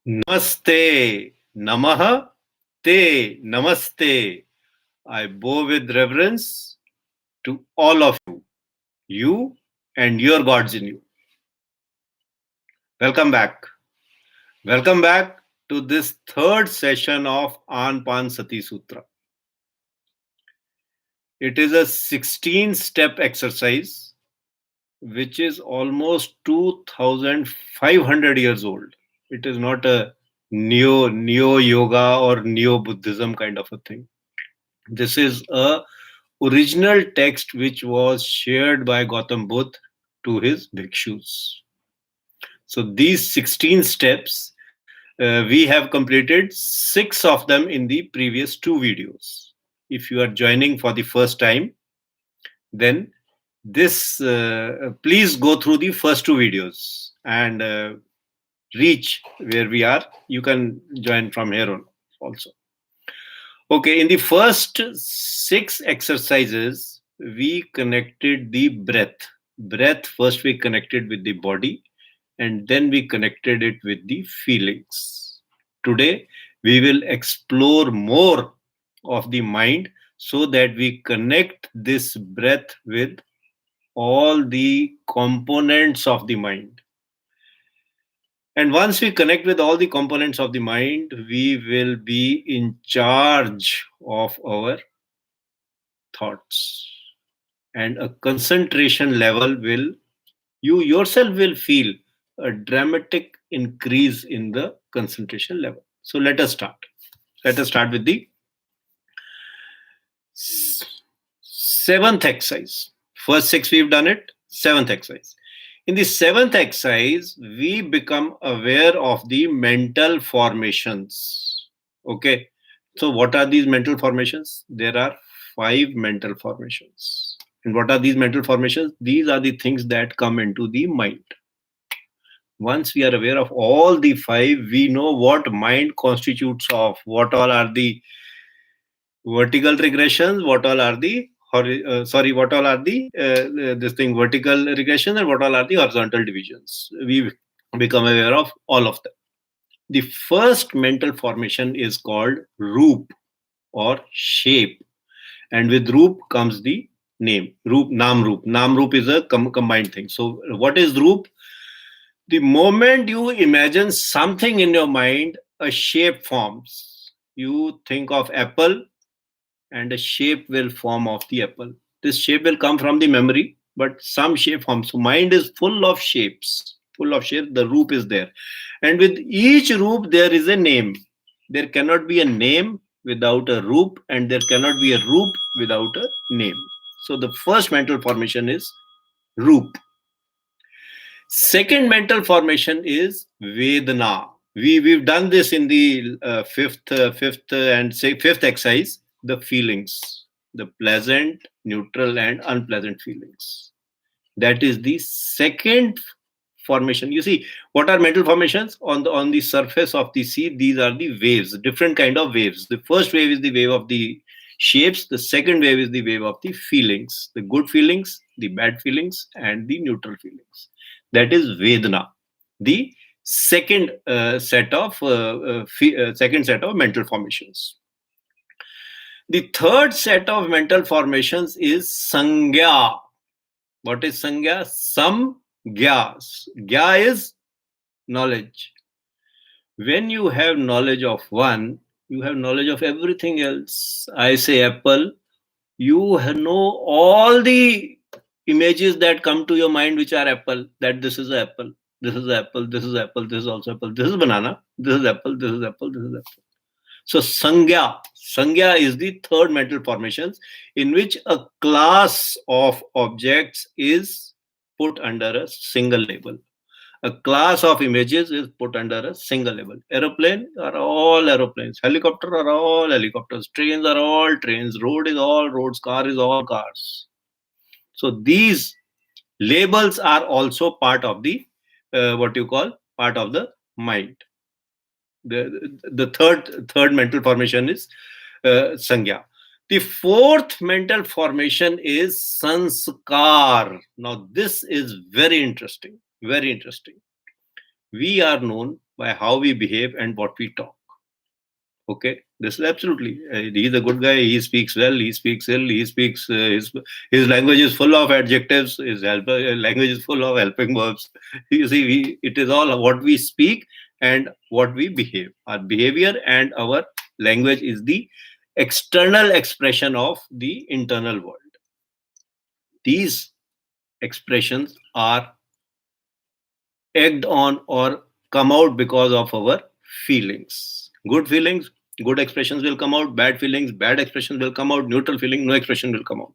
Namaste, Namaha, Te, Namaste. I bow with reverence to all of you and your gods in you. Welcome back. Welcome back to this third session of Anapanasati Sutra. It is a 16-step exercise which is almost 2500 years old. It is not a neo yoga or neo Buddhism kind of a thing. This is a original text which was shared by Gautam Buddha to his bhikshus. So these 16 steps, we have completed 6 of them in the previous 2 videos. If you are joining for the first time, then this please go through the first 2 videos and reach where we are. You can join from here on also. Okay, in the first 6 exercises, we connected the breath. Breath, first we connected with the body, and then we connected it with the feelings. Today, we will explore more of the mind so that we connect this breath with all the components of the mind. And once we connect with all the components of the mind, we will be in charge of our thoughts. And a concentration level will, you yourself will feel a dramatic increase in the concentration level. So let us start. Let us start with the 7th exercise. First 6 we've done it, 7th exercise. In the 7th exercise, we become aware of the mental formations. Okay. So what are these mental formations? There are 5 mental formations. And what are these mental formations? These are the things that come into the mind. Once we are aware of all the 5, we know what mind constitutes of, what all are the vertical regressions, what all are the what all are the vertical regression, and what all are the horizontal divisions. We become aware of all of them. The first mental formation is called roop or shape, and with roop comes the name. Roop, naam roop. Naam roop is a combined thing. So what is roop? The moment you imagine something in your mind, a shape forms. You think of apple, and a shape will form of the apple. This shape will come from the memory, but some shape forms. So mind is full of shapes, full of shapes. The roop is there. And with each roop, there is a name. There cannot be a name without a roop, and there cannot be a roop without a name. So the first mental formation is roop. Second mental formation is Vedana. We've done this in the fifth exercise, the feelings, the pleasant, neutral, and unpleasant feelings. That is the second formation. You see, what are mental formations on the surface of the sea? These are the waves, different kind of waves. The first wave is the wave of the shapes. The second wave is the wave of the feelings, the good feelings, the bad feelings, and the neutral feelings. That is Vedana, the second set of mental formations. The third set of mental formations is Sangya. What is Sangya? Samgya. Gya is knowledge. When you have knowledge of one, you have knowledge of everything else. I say apple, you know all the images that come to your mind which are apple, that this is apple, this is apple, this is apple, this is also apple, this is banana, this is apple, this is apple, this is apple. So Sangya is the third mental formations in which a class of objects is put under a single label. A class of images is put under a single label. Aeroplane are all aeroplanes. Helicopter are all helicopters. Trains are all trains. Road is all roads. Car is all cars. So these labels are also part of the part of the mind. The third mental formation is Sangya. The fourth mental formation is Sanskar. Now this is very interesting. Very interesting. We are known by how we behave and what we talk. Okay, this is absolutely. He's a good guy. He speaks well. He speaks ill. He speaks. His language is full of adjectives. His language is full of helping verbs. You see, it is all what we speak and what we behave. Our behavior and our language is the external expression of the internal world. These expressions are egged on or come out because of our feelings. Good feelings, good expressions will come out. Bad feelings, bad expressions will come out. Neutral feeling, no expression will come out.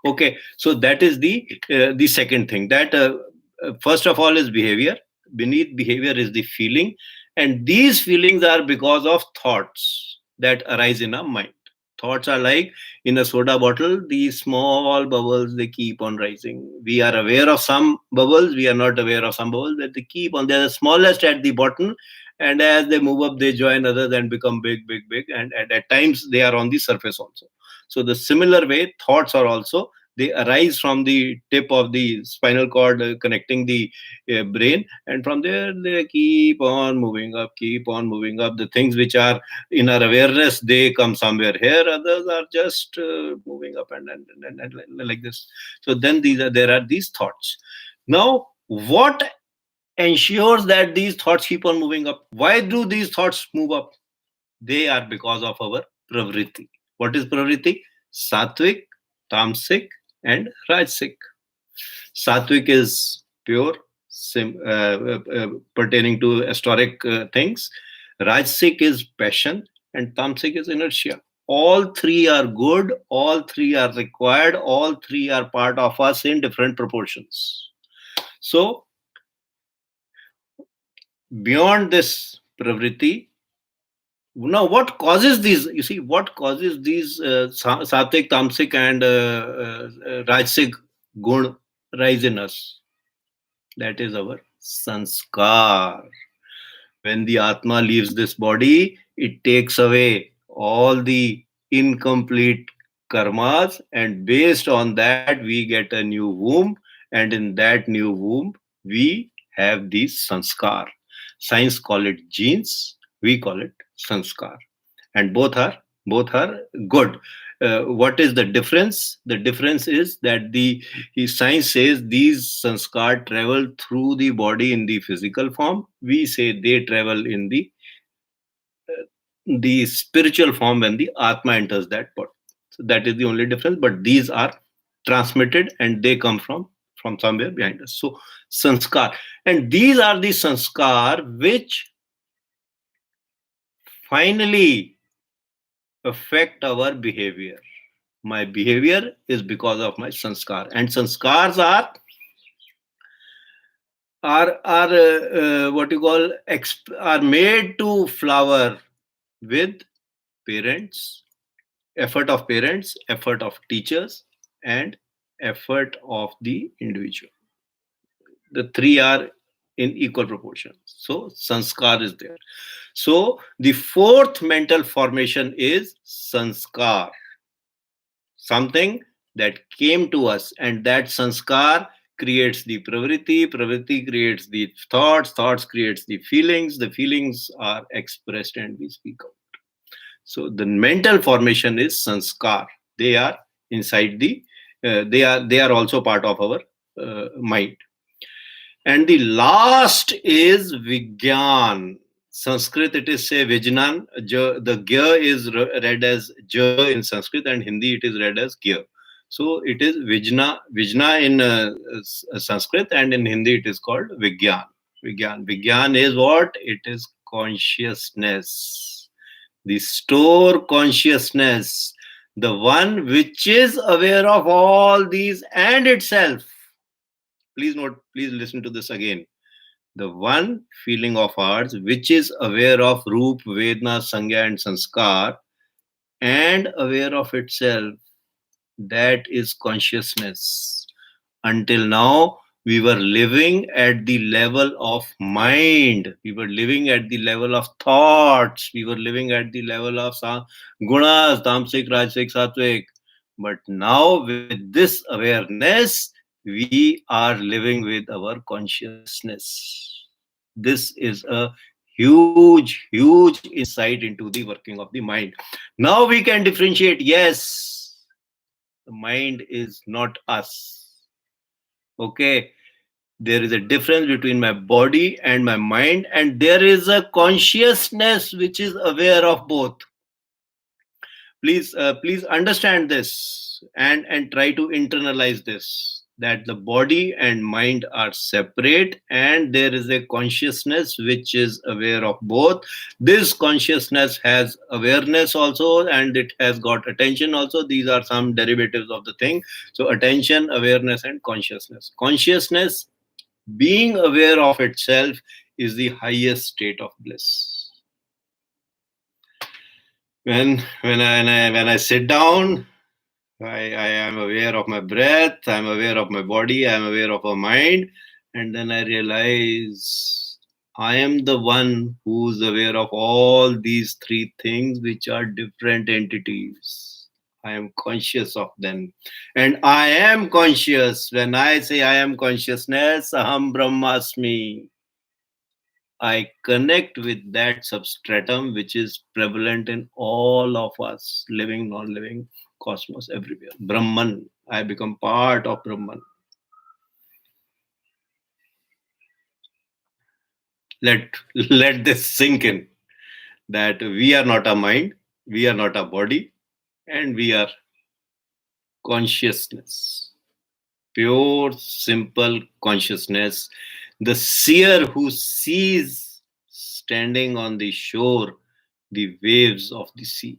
Okay, so that is the second thing. That first of all is behavior. Beneath behavior is the feeling, and these feelings are because of thoughts that arise in our mind. Thoughts are like in a soda bottle, these small bubbles, they keep on rising. We are aware of some bubbles, we are not aware of some bubbles, but they keep on. They're the smallest at the bottom, and as they move up, they join others and become big, big, big. And at times they are on the surface also. So the similar way, thoughts are also, they arise from the tip of the spinal cord connecting the brain, and from there they keep on moving up. The things which are in our awareness, they come somewhere here, others are just moving up and like this. So then there are these thoughts. Now what ensures that these thoughts keep on moving up? Why do these thoughts move up? They are because of our pravriti. What is pravriti? Sattvic, tamasic, and rajasic. Sattvic is pure, pertaining to historic things. Rajasic is passion, and tamasic is inertia. All three are good, all three are required, all three are part of us in different proportions. So, beyond this pravriti, now what causes these? You see, what causes these sattvic, tamasic, and rajasic gun rise in us? That is our sanskar. When the Atma leaves this body, it takes away all the incomplete karmas, and based on that, we get a new womb, and in that new womb, we have these sanskar. Science call it genes, we call it sanskar, and both are good. What is the difference? The difference is that science says these sanskar travel through the body in the physical form. We say they travel in the spiritual form when the atma enters that body. So that is the only difference. But these are transmitted and they come from somewhere behind us. So sanskar, and these are the sanskar which finally affect our behavior. My behavior is because of my sanskar, and sanskars are what you call are made to flower with parents, effort of teachers, and effort of the individual. The three are in equal proportion. So sanskar is there. So the fourth mental formation is sanskar, something that came to us, and that sanskar creates the pravriti creates the thoughts creates the feelings are expressed and we speak out. So the mental formation is sanskar. They are inside they are also part of our mind. And the last is Vigyan. Sanskrit, it is say Vijnan. The Gya is read as Ja in Sanskrit, and Hindi it is read as Gya. So it is Vijna in Sanskrit, and in Hindi it is called Vigyan. Vigyan is what? It is consciousness. The store consciousness. The one which is aware of all these and itself. Please listen to this again. The one feeling of ours which is aware of Roop, Vedna, Sangya, and Sanskar and aware of itself, that is consciousness. Until now, we were living at the level of mind. We were living at the level of thoughts. We were living at the level of gunas, tamasic, rajasic, sattvic. But now, with this awareness, we are living with our consciousness. This is a huge insight into the working of the mind. Now we can differentiate. Yes, the mind is not us. Okay, there is a difference between my body and my mind, and there is a consciousness which is aware of both. Please understand this, and try to internalize this, that the body and mind are separate, and there is a consciousness which is aware of both. This consciousness has awareness also, and it has got attention also. These are some derivatives of the thing. So attention, awareness, and consciousness being aware of itself is the highest state of bliss. When I sit down, I am aware of my breath, I'm aware of my body, I'm aware of my mind, and then I realize I am the one who's aware of all these three things, which are different entities. I am conscious of them. And I am conscious. When I say I am consciousness, Aham Brahmasmi, I connect with that substratum which is prevalent in all of us, living, non living, cosmos, everywhere. Brahman. I become part of Brahman. Let this sink in, that we are not a mind, we are not a body, and we are consciousness. Pure, simple consciousness. The seer who sees standing on the shore the waves of the sea.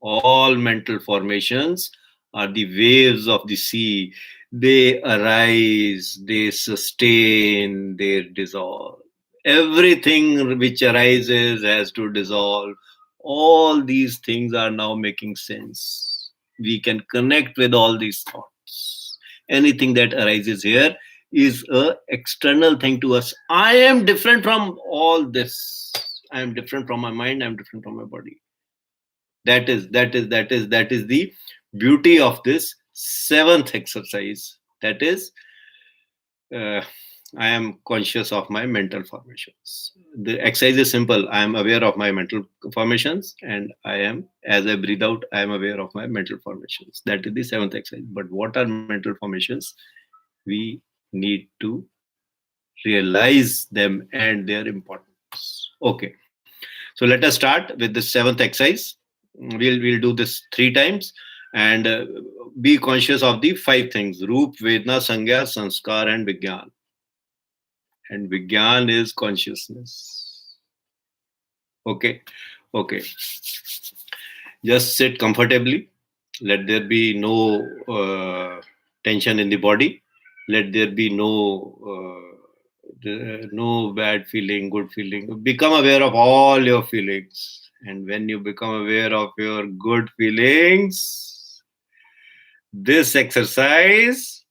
All mental formations are the waves of the sea. They arise, they sustain, they dissolve. Everything which arises has to dissolve. All these things are now making sense. We can connect with all these thoughts. Anything that arises here is a external thing to us. I am different from all this. I am different from my mind. I am different from my body. That is the beauty of this seventh exercise. That is, uh, I am conscious of my mental formations. The exercise is simple. I am aware of my mental formations, and I am, as I breathe out, I am aware of my mental formations. That is the seventh exercise. But what are mental formations? We need to realize them and their importance. Okay. So let us start with the seventh exercise. We'll do this 3 times, and be conscious of the 5 things: Roop, Vedna, Sangya, Sanskar, and Vigyan. And Vigyan is consciousness. Okay, okay. Just sit comfortably. Let there be no tension in the body. Let there be no bad feeling, good feeling. Become aware of all your feelings. And when you become aware of your good feelings, this exercise,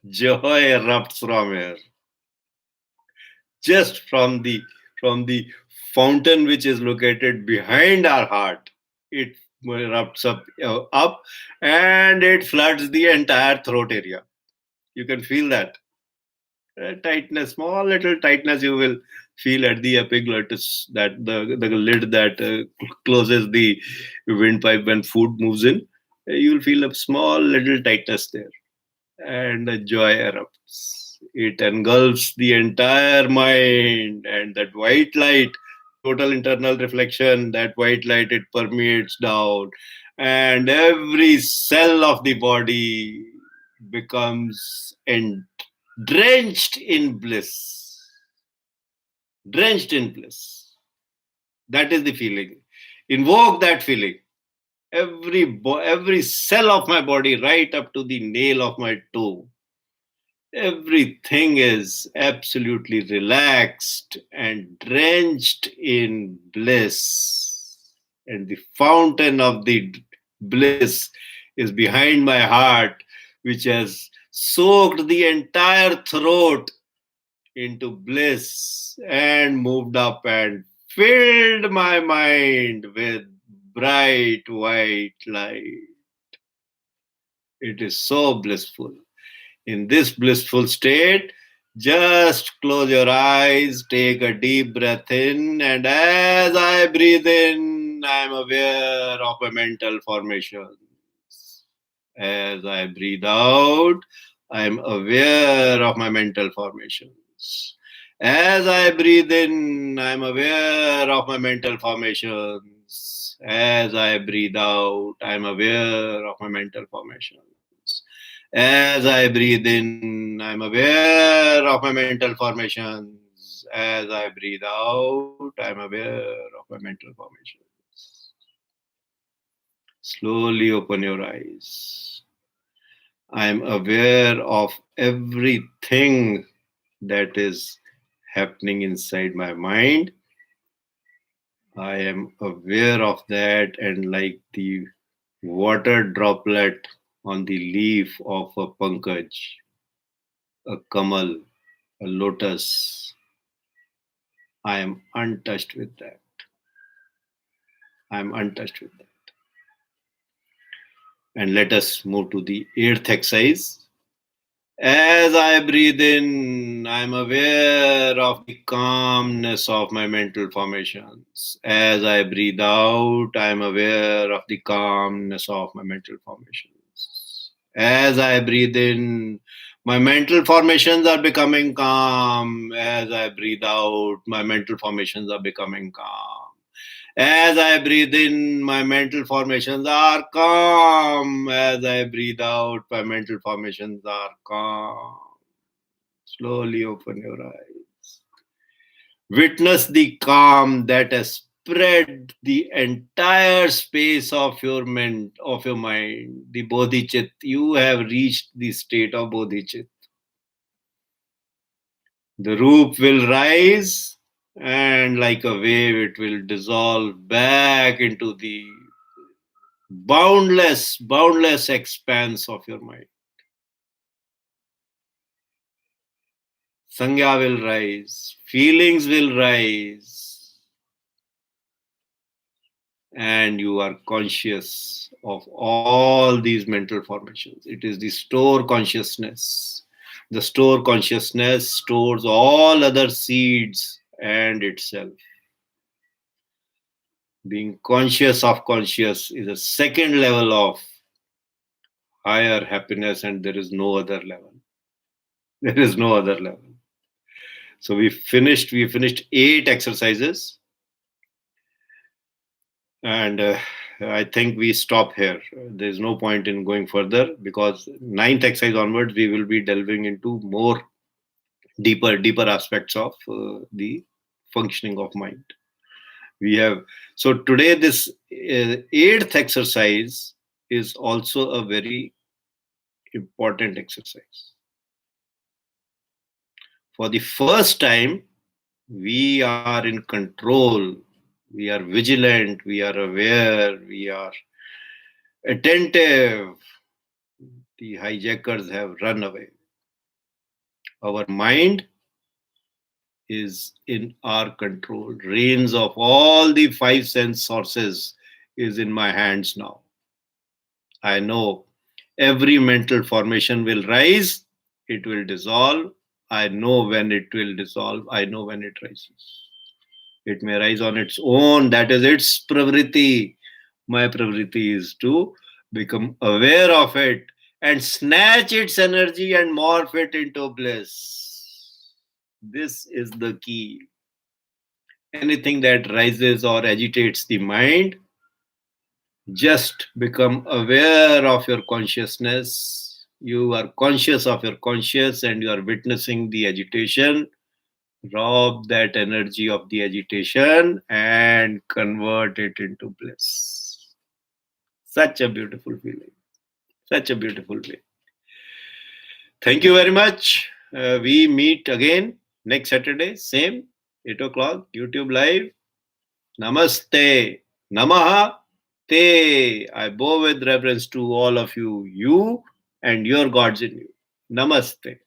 joy erupts from here. Just from the fountain which is located behind our heart, it erupts up, and it floods the entire throat area. You can feel that tightness, small little tightness you will feel at the epiglottis, that the lid that closes the windpipe when food moves in. You will feel a small little tightness there, and the joy erupts. It engulfs the entire mind, and that white light, total internal reflection, that white light, it permeates down, and every cell of the body becomes drenched in bliss. Drenched in bliss. That is the feeling. Invoke that feeling. Every cell of my body, right up to the nail of my toe, everything is absolutely relaxed and drenched in bliss. And the fountain of the bliss is behind my heart, which has soaked the entire throat into bliss and moved up and filled my mind with bright white light. It is so blissful. In this blissful state, Just close your eyes, take a deep breath in, and as I breathe in, I'm aware of my mental formations. As I breathe out, I'm aware of my mental formations. As I breathe in, I'm aware of my mental formations. As I breathe out, I'm aware of my mental formations. As I breathe in, I'm aware of my mental formations. As I breathe out, I'm aware of my mental formations. Slowly open your eyes. I'm aware of everything that is happening inside my mind. I am aware of that, and like the water droplet on the leaf of a pankaj, a kamal, a lotus, I am untouched with that. I am untouched with that. And let us move to the eighth exercise. As I breathe in, I'm aware of the calmness of my mental formations. As I breathe out, I'm aware of the calmness of my mental formations. As I breathe in, my mental formations are becoming calm. As I breathe out, my mental formations are becoming calm. As I breathe in, my mental formations are calm. As I breathe out, my mental formations are calm. Slowly open your eyes. Witness the calm that has spread the entire space of your mind, the bodhicitta. You have reached the state of bodhicitta. The roop will rise, and like a wave, it will dissolve back into the boundless expanse of your mind. Sangya will rise, feelings will rise, and you are conscious of all these mental formations. It is the store consciousness. The store consciousness stores all other seeds and itself. Being conscious of conscious is a second level of higher happiness, and there is no other level. There is no other level. So we finished 8 exercises, and I think we stop here. There's no point in going further, because ninth exercise onwards we will be delving into more deeper aspects of the functioning of mind. We have So today this eighth exercise is also a very important exercise. For the first time, we are in control, we are vigilant, we are aware, we are attentive. The hijackers have run away. Our mind is in our control. Reins of all the 5 sense sources is in my hands now. I know every mental formation will rise, it will dissolve. I know when it will dissolve, I know when it rises. It may rise on its own, that is its pravriti. My pravriti is to become aware of it and snatch its energy and morph it into bliss. This is the key. Anything that rises or agitates the mind, just become aware of your consciousness. You are conscious of your conscious and you are witnessing the agitation. Rob that energy of the agitation and convert it into bliss. Such a beautiful feeling. Such a beautiful way. Thank you very much. We meet again next Saturday, same 8 o'clock, YouTube Live. Namaste. Namaha. Te. I bow with reverence to all of you, you and your gods in you. Namaste.